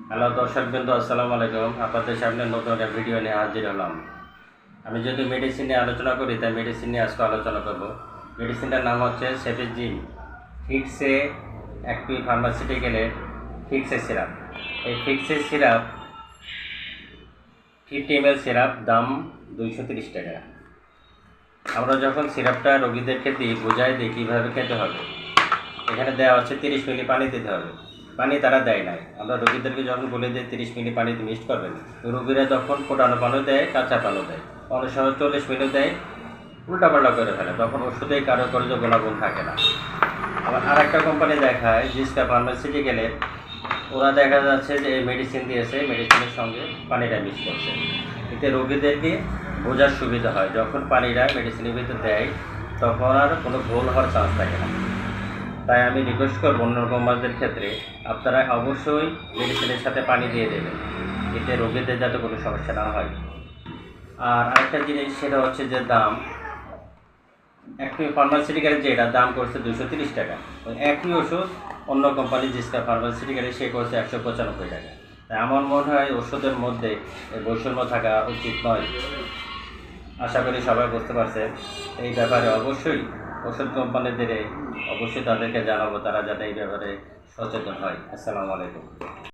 Hello দর্শকবৃন্দ, আসসালামু আলাইকুম। আপনাদের সামনে নতুন একটা ভিডিও নিয়ে হাজির হলাম। আমি যদি মেডিসিন নিয়ে আলোচনা করি, তাই মেডিসিন নিয়ে আজকে আলোচনা করব। মেডিসিনটার নাম হচ্ছে সেফেজিন ফিক্সে একটি ফার্মাসিউটিক্যালের ফিক্সে সিরাপ। এই ফিক্সে সিরাপ 50 ml সিরাপ, দাম 230 টাকা। আমরা যখন সিরাপটা রোগীদেরকে দিই, বোঝাই দিই কীভাবে খেতে হবে। এখানে দেওয়া হচ্ছে 30 মিলি পানি দিতে হবে। পানি তারা দেয় নাই। আমরা রোগীদেরকে যখন বলে দিই 30 মিলি পানি মিক্স করবেন, রোগীরা তখন ফোটানো পানি দেয়, কাঁচা পানি দেয়, অনেক সময় 40 মিলি দেয়, উল্টাপাল্টা করে ফেলে। তখন ওষুধেই কার্যকরী গুণাগুণ থাকে না। আবার আরেকটা কোম্পানি দেখায় জিসকা ফার্মাসিউটিক্যালের, ওরা দেখা যাচ্ছে যে এই মেডিসিন দিয়েছে, মেডিসিনের সঙ্গে পানিটা মিক্স করছে। এতে রোগীদেরকে বোঝার সুবিধা হয়, যখন পানিটা মেডিসিনের ভিতরে দেয় তখন আর কোনো ভুল হওয়ার চান্স থাকে না। তাই আমি রিকোয়েস্ট করব অন্য কোম্পানিদের ক্ষেত্রে, আপনারা অবশ্যই মেডিসিনের সাথে পানি দিয়ে দেবেন, এতে রোগীদের যাতে কোনো সমস্যা না হয়। আর আরেকটা জিনিস, সেটা হচ্ছে যে দাম, একটি ফার্মাসিউটিক্যালের যেটা দাম করছে 230 টাকা, ওই একই ওষুধ অন্য কোম্পানি জিসকা ফার্মাসিউটিক্যালে সে করছে 195 টাকা। তাই আমার মনে হয় ওষুধের মধ্যে বৈষম্য থাকা উচিত নয়। আশা করি সবাই বুঝতে পারছেন। এই ব্যাপারে অবশ্যই ওষুধ কোম্পানিদের অবশ্যই তাদেরকে জানাবো, তারা যাতে এই ব্যাপারে সচেতন হয়। আসসালামু আলাইকুম।